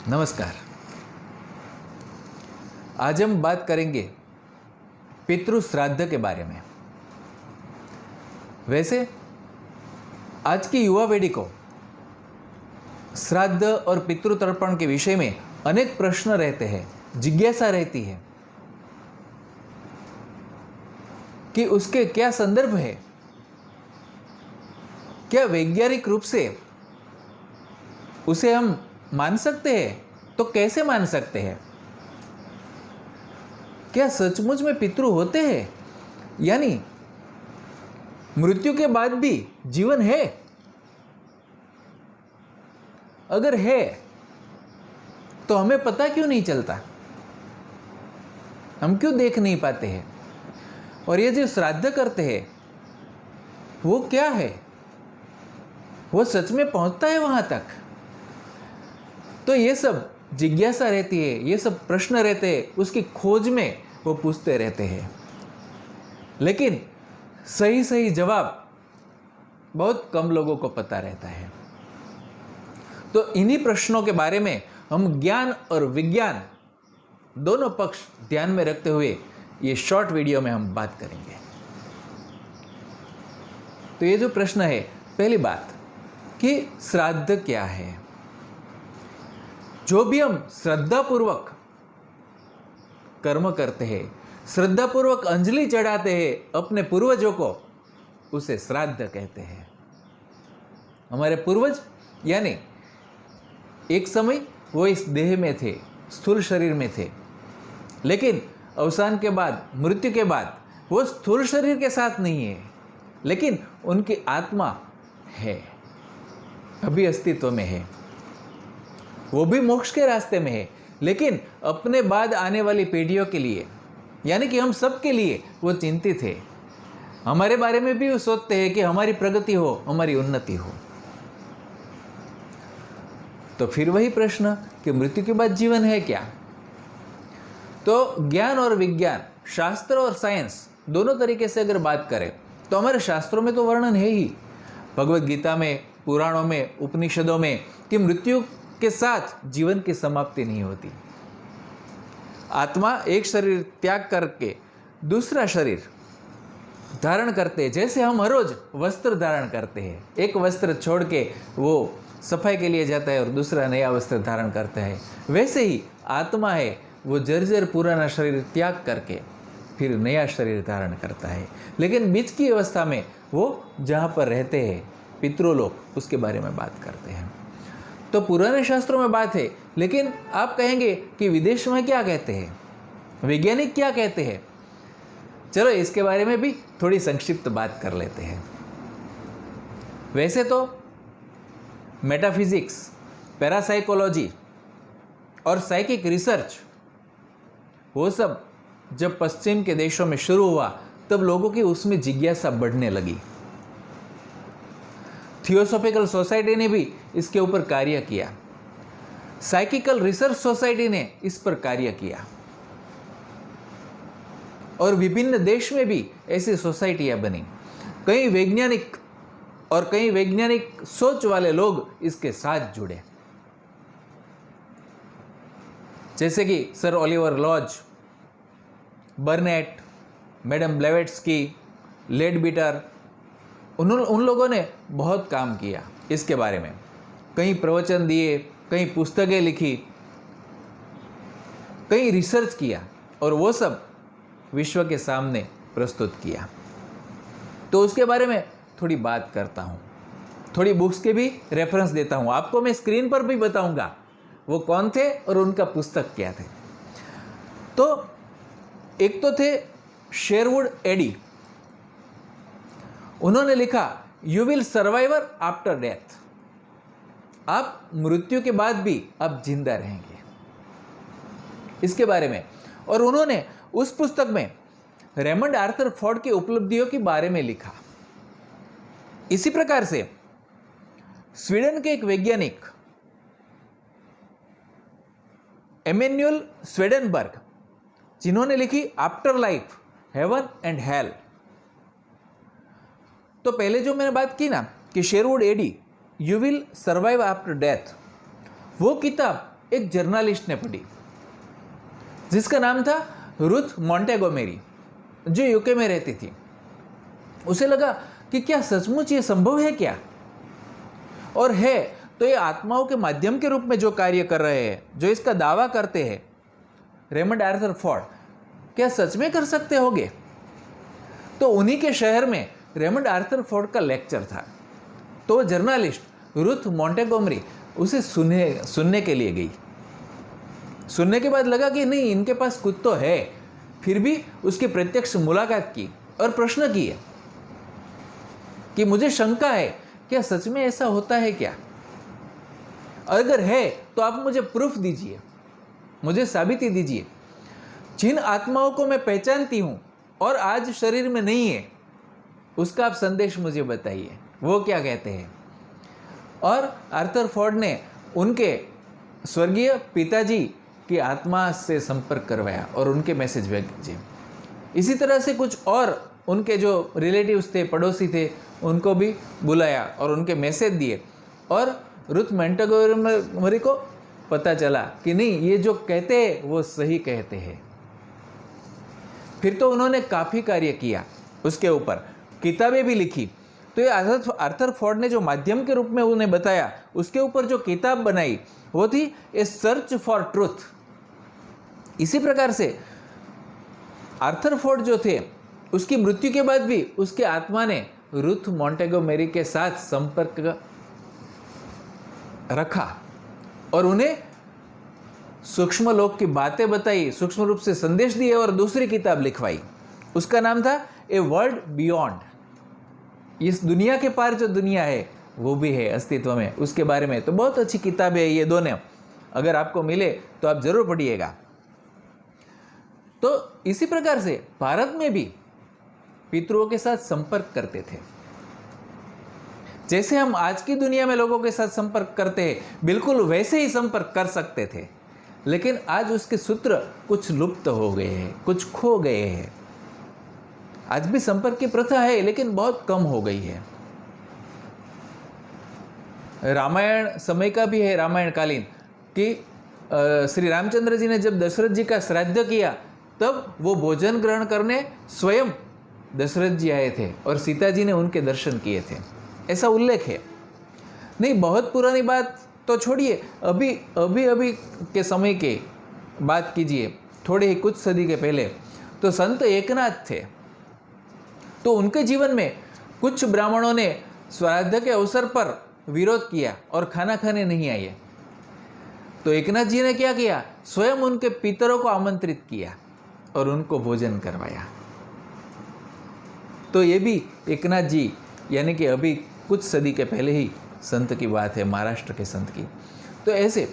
नमस्कार। आज हम बात करेंगे पितृ श्राद्ध के बारे में। वैसे आज की युवा पीढ़ी को श्राद्ध और पितृ तर्पण के विषय में अनेक प्रश्न रहते हैं, जिज्ञासा रहती है कि उसके क्या संदर्भ है, क्या वैज्ञानिक रूप से उसे हम मान सकते हैं, तो कैसे मान सकते हैं? क्या सचमुच में पितृ होते हैं, यानी मृत्यु के बाद भी जीवन है? अगर है तो हमें पता क्यों नहीं चलता? हम क्यों देख नहीं पाते हैं? और ये जो श्राद्ध करते हैं वो क्या है? वो सच में पहुंचता है वहां तक? तो ये सब जिज्ञासा रहती है, ये सब प्रश्न रहते हैं, उसकी खोज में वो पूछते रहते हैं, लेकिन सही सही जवाब बहुत कम लोगों को पता रहता है। तो इन्हीं प्रश्नों के बारे में हम ज्ञान और विज्ञान दोनों पक्ष ध्यान में रखते हुए ये शॉर्ट वीडियो में हम बात करेंगे। तो ये जो प्रश्न है, पहली बात कि श्राद्ध क्या है? जो भी हम श्रद्धापूर्वक कर्म करते हैं, श्रद्धापूर्वक अंजलि चढ़ाते हैं अपने पूर्वजों को, उसे श्राद्ध कहते हैं। हमारे पूर्वज यानी एक समय वो इस देह में थे, स्थूल शरीर में थे, लेकिन अवसान के बाद, मृत्यु के बाद वो स्थूल शरीर के साथ नहीं है, लेकिन उनकी आत्मा है, अभी अस्तित्व में है। वो भी मोक्ष के रास्ते में है, लेकिन अपने बाद आने वाली पीढ़ियों के लिए, यानी कि हम सब के लिए वो चिंतित है। हमारे बारे में भी वो सोचते हैं कि हमारी प्रगति हो, हमारी उन्नति हो। तो फिर वही प्रश्न कि मृत्यु के बाद जीवन है क्या? तो ज्ञान और विज्ञान, शास्त्र और साइंस दोनों तरीके से अगर बात करें तो हमारे शास्त्रों में तो वर्णन है ही, भगवत गीता में, पुराणों में, उपनिषदों में, कि मृत्यु के साथ जीवन की समाप्ति नहीं होती। आत्मा एक शरीर त्याग करके दूसरा शरीर धारण करते, जैसे हम हर रोज वस्त्र धारण करते हैं, एक वस्त्र छोड़ के वो सफाई के लिए जाता है और दूसरा नया वस्त्र धारण करता है, वैसे ही आत्मा है, वो जर्जर पुराना शरीर त्याग करके फिर नया शरीर धारण करता है। लेकिन बीच की अवस्था में वो जहाँ पर रहते हैं पितृलोक, उसके बारे में बात करते हैं। तो पुराने शास्त्रों में बात है, लेकिन आप कहेंगे कि विदेश में क्या कहते हैं, वैज्ञानिक क्या कहते हैं? चलो इसके बारे में भी थोड़ी संक्षिप्त बात कर लेते हैं। वैसे तो मेटाफिजिक्स, पैरासाइकोलॉजी और साइकिक रिसर्च, वो सब जब पश्चिम के देशों में शुरू हुआ तब लोगों की उसमें जिज्ञासा बढ़ने लगी। थियोसॉफिकल सोसाइटी ने भी इसके ऊपर कार्य किया, साइकिकल रिसर्च सोसाइटी ने इस पर कार्य किया, और विभिन्न देश में भी ऐसी सोसाइटियां बनी। कई वैज्ञानिक और कई वैज्ञानिक सोच वाले लोग इसके साथ जुड़े, जैसे कि sir Oliver Lodge, Burnett, madam Blavatsky, Leadbeater, उन लोगों ने बहुत काम किया इसके बारे में, कई प्रवचन दिए, कई पुस्तकें लिखी, कई रिसर्च किया, और वो सब विश्व के सामने प्रस्तुत किया। तो उसके बारे में थोड़ी बात करता हूँ, थोड़ी बुक्स के भी रेफरेंस देता हूँ आपको। मैं स्क्रीन पर भी बताऊँगा वो कौन थे और उनका पुस्तक क्या थे। तो एक तो थे शेरवुड एडी, उन्होंने लिखा you will survivor after death, आप मृत्यु के बाद भी आप जिंदा रहेंगे, इसके बारे में। और उन्होंने उस पुस्तक में रेमंड आर्थर फोर्ड की उपलब्धियों के बारे में लिखा। इसी प्रकार से स्वीडन के एक वैज्ञानिक एमेन्युअल स्वेडेनबर्ग, जिन्होंने लिखी after life, heaven and hell, तो पहले जो मैंने बात की ना कि Sherwood Eddy you will survive after death, वो किताब एक जर्नलिस्ट ने पढ़ी जिसका नाम था रुथ मॉन्टेगोमेरी, जो यूके में रहती थी। उसे लगा कि क्या सचमुच ये संभव है क्या, और है तो ये आत्माओं के माध्यम के रूप में जो कार्य कर रहे हैं, जो इसका दावा करते हैं रेमंड आर्थर फोर्ड, क्या सच में कर सकते होंगे। तो उन्हीं के शहर में रेमंड आर्थर फोर्ड का लेक्चर था। तो जर्नलिस्ट रुथ मॉन्टेगोमरी उसे सुनने के लिए गई। सुनने के बाद लगा कि नहीं, इनके पास कुछ तो है। फिर भी उसकी प्रत्यक्ष मुलाकात की और प्रश्न किए कि मुझे शंका है, क्या सच में ऐसा होता है क्या? अगर है तो आप मुझे प्रूफ दीजिए, मुझे साबिती दीजिए। जिन आत्माओं को मैं पहचानती हूं और आज शरीर में नहीं है, उसका आप संदेश मुझे बताइए, वो क्या कहते हैं। और आर्थर फोर्ड ने उनके स्वर्गीय पिताजी की आत्मा से संपर्क करवाया और उनके मैसेज भेजे। इसी तरह से कुछ और उनके जो रिलेटिव्स थे, पड़ोसी थे, उनको भी बुलाया और उनके मैसेज दिए। और रुथ मॉन्टेगोमरी को पता चला कि नहीं, ये जो कहते हैं वो सही कहते हैं। फिर तो उन्होंने काफ़ी कार्य किया, उसके ऊपर किताबें भी लिखी। तो ये आर्थर फोर्ड ने जो माध्यम के रूप में उन्हें बताया, उसके ऊपर जो किताब बनाई वो थी ए सर्च फॉर ट्रूथ। इसी प्रकार से आर्थर फोर्ड जो थे, उसकी मृत्यु के बाद भी उसके आत्मा ने रुथ मॉन्टेगोमेरी के साथ संपर्क रखा और उन्हें सूक्ष्म लोक की बातें बताई, सूक्ष्म रूप से संदेश दिए और दूसरी किताब लिखवाई। उसका नाम था ए वर्ल्ड बियॉन्ड। इस दुनिया के पार जो दुनिया है वो भी है अस्तित्व में, उसके बारे में। तो बहुत अच्छी किताब है ये दोनों, अगर आपको मिले तो आप जरूर पढ़िएगा। तो इसी प्रकार से भारत में भी पितरों के साथ संपर्क करते थे, जैसे हम आज की दुनिया में लोगों के साथ संपर्क करते हैं, बिल्कुल वैसे ही संपर्क कर सकते थे। लेकिन आज उसके सूत्र कुछ लुप्त हो गए हैं, कुछ खो गए हैं। आज भी संपर्क की प्रथा है, लेकिन बहुत कम हो गई है। रामायण समय का भी है, रामायण कालीन, कि श्री रामचंद्र जी ने जब दशरथ जी का श्राद्ध किया, तब वो भोजन ग्रहण करने स्वयं दशरथ जी आए थे और सीता जी ने उनके दर्शन किए थे, ऐसा उल्लेख है। नहीं, बहुत पुरानी बात तो छोड़िए, अभी के समय के बात कीजिए, थोड़े ही कुछ सदी के पहले। तो संत एकनाथ थे, तो उनके जीवन में कुछ ब्राह्मणों ने श्राद्ध के अवसर पर विरोध किया और खाना खाने नहीं आए। तो एकनाथ जी ने क्या किया, स्वयं उनके पितरों को आमंत्रित किया और उनको भोजन करवाया। तो ये भी एकनाथ जी, यानी कि अभी कुछ सदी के पहले ही संत की बात है, महाराष्ट्र के संत की। तो ऐसे,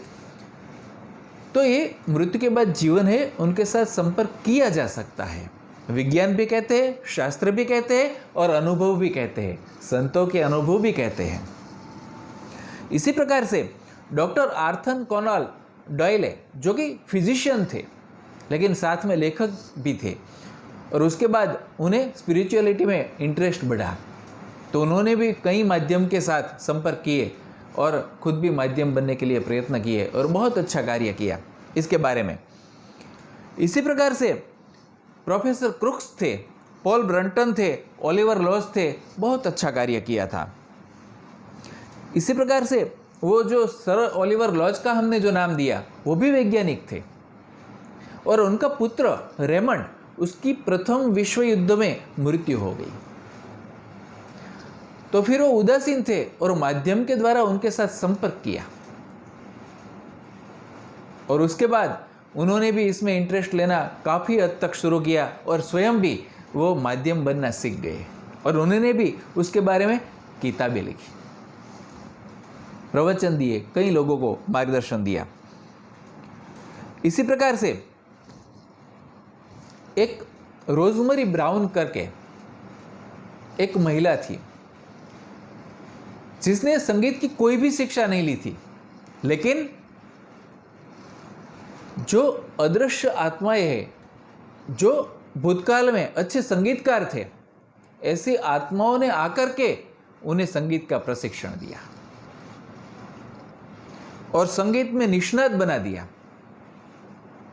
तो ये मृत्यु के बाद जीवन है, उनके साथ संपर्क किया जा सकता है। विज्ञान भी कहते हैं, शास्त्र भी कहते हैं और अनुभव भी कहते हैं, संतों के अनुभव भी कहते हैं। इसी प्रकार से डॉक्टर आर्थर कोनान डॉयले, जो कि फिजिशियन थे लेकिन साथ में लेखक भी थे, और उसके बाद उन्हें स्पिरिचुअलिटी में इंटरेस्ट बढ़ा, तो उन्होंने भी कई माध्यम के साथ संपर्क किए और खुद भी माध्यम बनने के लिए प्रयत्न किए और बहुत अच्छा कार्य किया इसके बारे में। इसी प्रकार से प्रोफेसर क्रुक्स थे, पॉल ब्रंटन थे, ओलिवर लॉज थे, बहुत अच्छा कार्य किया था। इसी प्रकार से वो जो सर ओलिवर लॉज का हमने जो नाम दिया, वो भी वैज्ञानिक थे, और उनका पुत्र रेमंड, उसकी प्रथम विश्व युद्ध में मृत्यु हो गई। तो फिर वो उदासीन थे और माध्यम के द्वारा उनके साथ संपर्क किया, और उसके बाद उन्होंने भी इसमें इंटरेस्ट लेना काफ़ी हद तक शुरू किया और स्वयं भी वो माध्यम बनना सीख गए, और उन्होंने भी उसके बारे में किताबें लिखी, प्रवचन दिए, कई लोगों को मार्गदर्शन दिया। इसी प्रकार से एक रोजमरी ब्राउन करके एक महिला थी, जिसने संगीत की कोई भी शिक्षा नहीं ली थी, लेकिन जो अदृश्य आत्माएं हैं, जो भूतकाल में अच्छे संगीतकार थे, ऐसी आत्माओं ने आकर के उन्हें संगीत का प्रशिक्षण दिया। और संगीत में निष्णात बना दिया।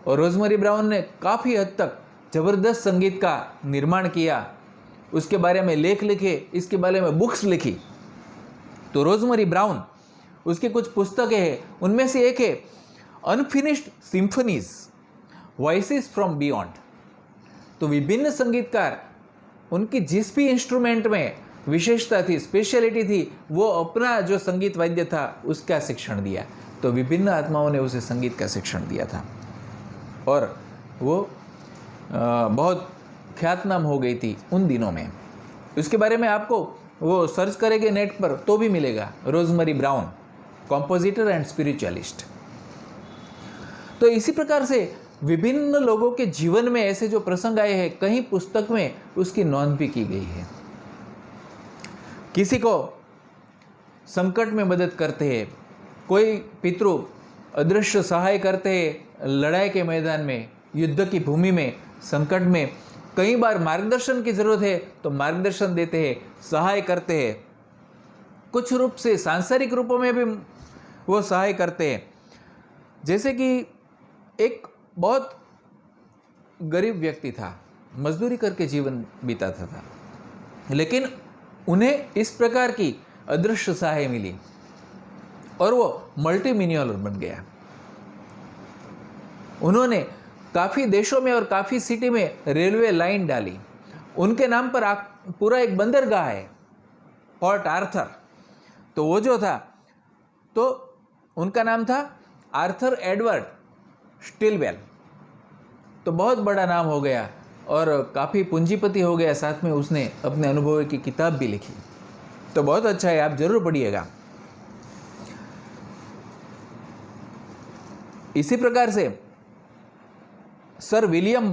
और रोजमेरी ब्राउन ने काफ़ी हद तक ज़बरदस्त संगीत का निर्माण किया, उसके बारे में लेख लिखे, इसके बारे में बुक्स लिखी। तो रोजमेरी ब्राउन, उसकी कुछ पुस्तकें हैं, उनमें से एक है unfinished symphonies, voices from beyond. तो विभिन्न संगीतकार, उनकी जिस भी इंस्ट्रूमेंट में विशेषता थी, स्पेशलिटी थी, वो अपना जो संगीत वाद्य था उसका शिक्षण दिया। तो विभिन्न आत्माओं ने उसे संगीत का शिक्षण दिया था और वो बहुत ख्यातनाम हो गई थी उन दिनों में। उसके बारे में आपको वो सर्च करेंगे नेट पर तो भी मिलेगा, rosemary brown, compositor and spiritualist. तो इसी प्रकार से विभिन्न लोगों के जीवन में ऐसे जो प्रसंग आए हैं, कहीं पुस्तक में उसकी नोंद भी की गई है। किसी को संकट में मदद करते हैं, कोई पितृ अदृश्य सहाय करते हैं, लड़ाई के मैदान में, युद्ध की भूमि में, संकट में कई बार मार्गदर्शन की जरूरत है तो मार्गदर्शन देते हैं, सहाय करते हैं। कुछ रूप से सांसारिक रूपों में भी वो सहाय करते हैं। जैसे कि एक बहुत गरीब व्यक्ति था, मजदूरी करके जीवन बिताता था, लेकिन उन्हें इस प्रकार की अदृश्य सहाय मिली और वो मल्टी मिलियनर बन गया। उन्होंने काफ़ी देशों में और काफ़ी सिटी में रेलवे लाइन डाली। उनके नाम पर पूरा एक बंदरगाह है, पोर्ट आर्थर। तो वो जो था, तो उनका नाम था आर्थर एडवर्ड स्टिलवेल। तो बहुत बड़ा नाम हो गया और काफ़ी पूंजीपति हो गया। साथ में उसने अपने अनुभव की किताब भी लिखी। तो बहुत अच्छा है, आप जरूर पढ़िएगा। इसी प्रकार से सर विलियम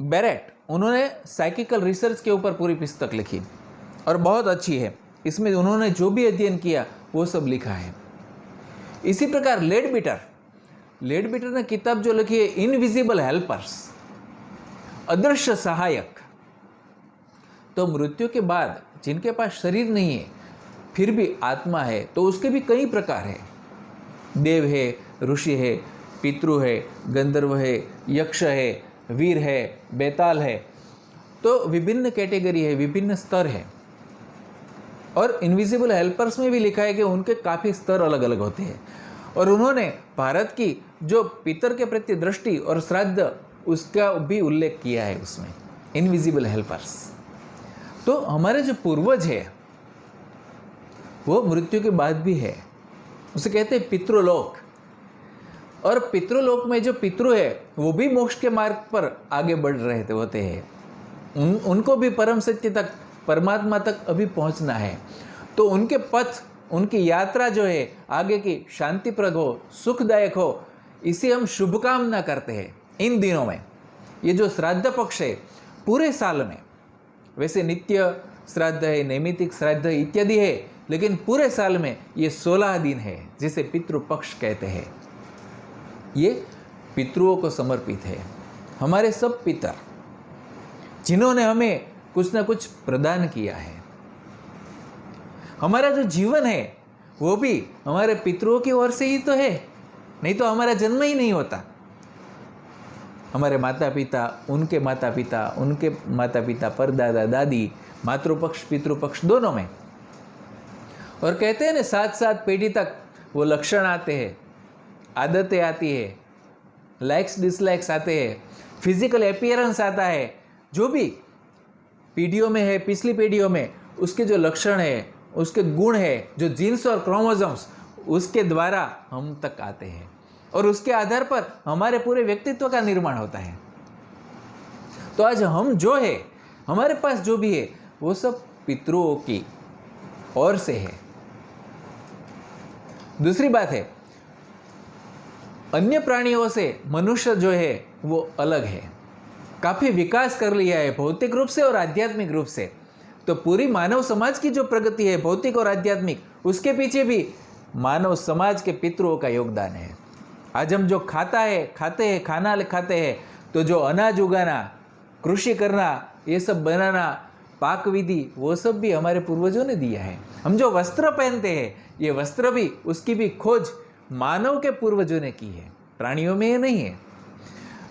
बैरेट, उन्होंने साइकिकल रिसर्च के ऊपर पूरी पुस्तक लिखी और बहुत अच्छी है। इसमें उन्होंने जो भी अध्ययन किया वो सब लिखा है। इसी प्रकार लेडबिटर ने किताब जो लिखी है इनविजिबल हेल्पर्स, अदृश्य सहायक। तो मृत्यु के बाद जिनके पास शरीर नहीं है फिर भी आत्मा है, तो उसके भी कई प्रकार है। देव है, ऋषि है, पितृ है, गंधर्व है, यक्ष है, वीर है, बेताल है। तो विभिन्न कैटेगरी है, विभिन्न स्तर है। और इनविजिबल हेल्पर्स में भी लिखा है कि उनके काफ़ी स्तर अलग अलग होते हैं। और उन्होंने भारत की जो पितर के प्रति दृष्टि और श्राद्ध, उसका भी उल्लेख किया है उसमें, इनविजिबल हेल्पर्स। तो हमारे जो पूर्वज है वो मृत्यु के बाद भी है, उसे कहते हैं पितृलोक। और पितृलोक में जो पितृ है वो भी मोक्ष के मार्ग पर आगे बढ़ रहे होते हैं। उनको भी परम सत्य तक, परमात्मा तक अभी पहुंचना है। तो उनके पथ, उनकी यात्रा जो है आगे की शांतिप्रद हो, सुखदायक हो, इसे हम शुभकामना करते हैं इन दिनों में। ये जो श्राद्ध पक्ष है पूरे साल में, वैसे नित्य श्राद्ध है, नैमित्तिक श्राद्ध इत्यादि है, लेकिन पूरे साल में ये 16 दिन है जिसे पितृपक्ष कहते हैं। ये पितृओं को समर्पित है। हमारे सब पितर जिन्होंने हमें कुछ ना कुछ प्रदान किया है। हमारा जो जीवन है वो भी हमारे पितरों की ओर से ही तो है, नहीं तो हमारा जन्म ही नहीं होता। हमारे माता पिता, उनके माता पिता, उनके माता पिता, परदादा दादी, मातृपक्ष पितृपक्ष दोनों में। और कहते हैं ना, 7-7 पीढ़ी तक वो लक्षण आते हैं, आदतें आती है, लाइक्स डिसलाइक्स आते हैं, फिजिकल अपीयरेंस आता है। जो भी पीढ़ियों में है, पिछली पीढ़ियों में, उसके जो लक्षण है, उसके गुण है, जो जीन्स और क्रोमोसोम्स, उसके द्वारा हम तक आते हैं और उसके आधार पर हमारे पूरे व्यक्तित्व का निर्माण होता है। तो आज हम जो है, हमारे पास जो भी है, वो सब पितरों की ओर से है। दूसरी बात है, अन्य प्राणियों से मनुष्य जो है वो अलग है, काफ़ी विकास कर लिया है भौतिक रूप से और आध्यात्मिक रूप से। तो पूरी मानव समाज की जो प्रगति है भौतिक और आध्यात्मिक, उसके पीछे भी मानव समाज के पितरों का योगदान है। आज हम जो खाते हैं, खाते हैं, तो जो अनाज उगाना, कृषि करना, ये सब बनाना, पाक विधि, वो सब भी हमारे पूर्वजों ने दिया है। हम जो वस्त्र पहनते हैं, ये वस्त्र भी, उसकी भी खोज मानव के पूर्वजों ने की है, प्राणियों में ये नहीं है।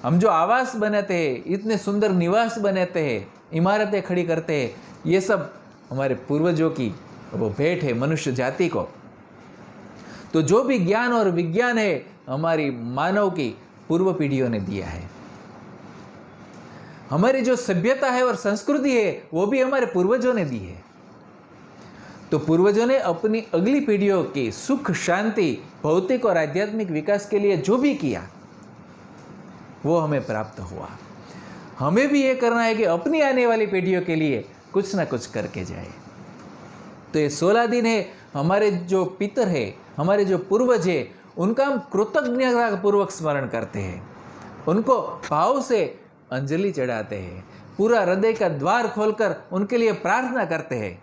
हम जो आवास बनाते हैं, इतने सुंदर निवास बनाते हैं, इमारतें खड़ी करते हैं, ये सब हमारे पूर्वजों की वो भेंट है मनुष्य जाति को। तो जो भी ज्ञान और विज्ञान है हमारी मानव की पूर्व पीढ़ियों ने दिया है। हमारी जो सभ्यता है और संस्कृति है वो भी हमारे पूर्वजों ने दी है। तो पूर्वजों ने अपनी अगली पीढ़ियों की सुख, शांति, भौतिक और आध्यात्मिक विकास के लिए जो भी किया वो हमें प्राप्त हुआ। हमें भी ये करना है कि अपनी आने वाली पीढ़ियों के लिए कुछ ना कुछ करके जाए। तो ये 16 दिन है, हमारे जो पितर है, हमारे जो पूर्वज है, उनका हम कृतज्ञता पूर्वक स्मरण करते हैं, उनको भाव से अंजलि चढ़ाते हैं, पूरा हृदय का द्वार खोलकर उनके लिए प्रार्थना करते हैं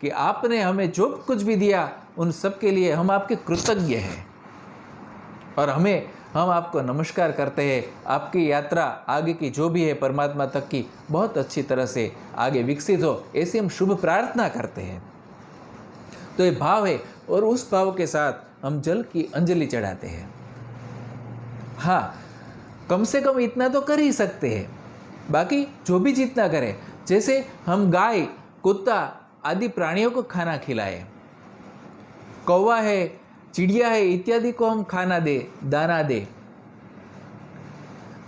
कि आपने हमें जो कुछ भी दिया उन सब के लिए हम आपके कृतज्ञ हैं और हम आपको नमस्कार करते हैं। आपकी यात्रा आगे की जो भी है परमात्मा तक की बहुत अच्छी तरह से आगे विकसित हो, ऐसी हम शुभ प्रार्थना करते हैं। तो ये भाव है और उस भाव के साथ हम जल की अंजलि चढ़ाते हैं। हाँ, कम से कम इतना तो कर ही सकते हैं, बाकी जो भी जितना करें। जैसे हम गाय, कुत्ता आदि प्राणियों को खाना खिलाए, कौवा है, चिड़िया है इत्यादि को हम खाना दे, दाना दे।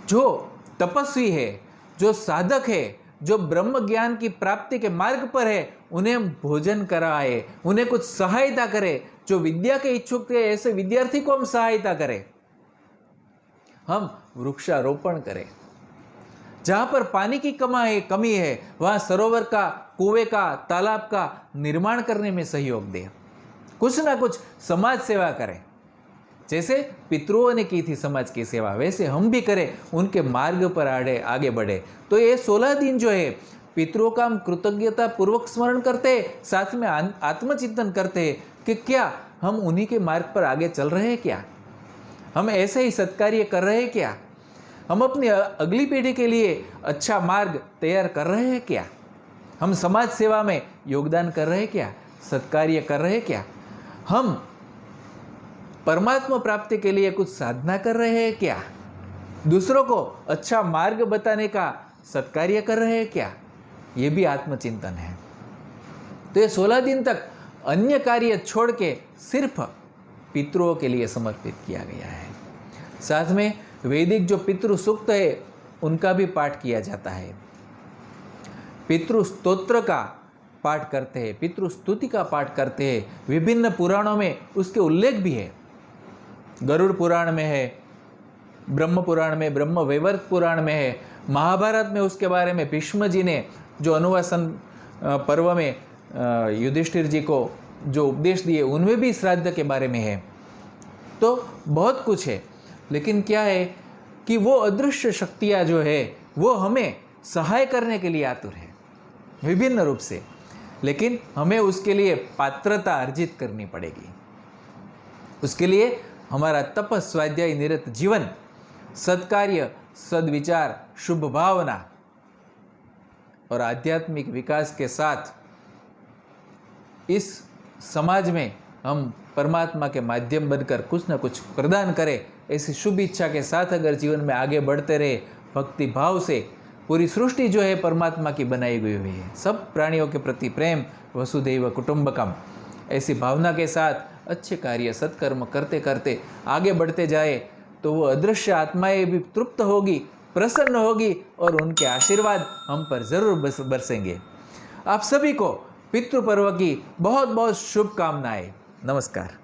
जो तपस्वी है, जो साधक है, जो ब्रह्म ज्ञान की प्राप्ति के मार्ग पर है, उन्हें हम भोजन कराए, उन्हें कुछ सहायता करें। जो विद्या के इच्छुक थे ऐसे विद्यार्थी को हम सहायता करें। हम वृक्षारोपण करें। जहां पर पानी की कमी है वहां सरोवर का, कुएं का, तालाब का निर्माण करने में सहयोग दें। कुछ ना कुछ समाज सेवा करें। जैसे पितरों ने की थी समाज की सेवा, वैसे हम भी करें, उनके मार्ग पर आगे बढ़े। तो ये 16 दिन जो है पितरों का हम कृतज्ञता पूर्वक स्मरण करते हैं, साथ में आत्मचिंतन करते हैं कि क्या हम उन्हीं के मार्ग पर आगे चल रहे हैं, क्या हम ऐसे ही सत्कार्य कर रहे हैं, क्या हम अपनी अगली पीढ़ी के लिए अच्छा मार्ग तैयार कर रहे हैं, क्या हम समाज सेवा में योगदान कर रहे हैं, क्या सत्कार्य कर रहे हैं, क्या हम परमात्मा प्राप्ति के लिए कुछ साधना कर रहे हैं, क्या दूसरों को अच्छा मार्ग बताने का सत्कार्य कर रहे हैं, क्या ये भी आत्मचिंतन है। तो ये 16 दिन तक अन्य कार्य छोड़ के सिर्फ पितरों के लिए समर्पित किया गया है। साथ में वैदिक जो पितृ सूक्त है उनका भी पाठ किया जाता है, पितृ स्तोत्र का पाठ करते हैं, पितृ स्तुति का पाठ करते हैं। विभिन्न पुराणों में उसके उल्लेख भी है। गरुड़ पुराण में है, ब्रह्म पुराण में, ब्रह्म वैवर्त पुराण में है, महाभारत में उसके बारे में भीष्म जी ने जो अनुवासन पर्व में युधिष्ठिर जी को जो उपदेश दिए उनमें भी श्राद्ध के बारे में है। तो बहुत कुछ है, लेकिन क्या है कि वो अदृश्य शक्तियाँ जो है वो हमें सहाय करने के लिए आतुर है विभिन्न रूप से, लेकिन हमें उसके लिए पात्रता अर्जित करनी पड़ेगी। उसके लिए हमारा तप, स्वाध्याय, निरत जीवन, सत्कार्य, सद्विचार, शुभ भावना और आध्यात्मिक विकास के साथ इस समाज में हम परमात्मा के माध्यम बनकर कुछ न कुछ प्रदान करें, ऐसी शुभ इच्छा के साथ अगर जीवन में आगे बढ़ते रहे भक्ति भाव से, पूरी सृष्टि जो है परमात्मा की बनाई हुई है, सब प्राणियों के प्रति प्रेम, वसुधैव कुटुंबकम, ऐसी भावना के साथ अच्छे कार्य सत्कर्म करते करते आगे बढ़ते जाए तो वो अदृश्य आत्माएं भी तृप्त होगी, प्रसन्न होगी और उनके आशीर्वाद हम पर जरूर बरसेंगे। आप सभी को पितृ पर्व की बहुत बहुत शुभकामनाएं। नमस्कार।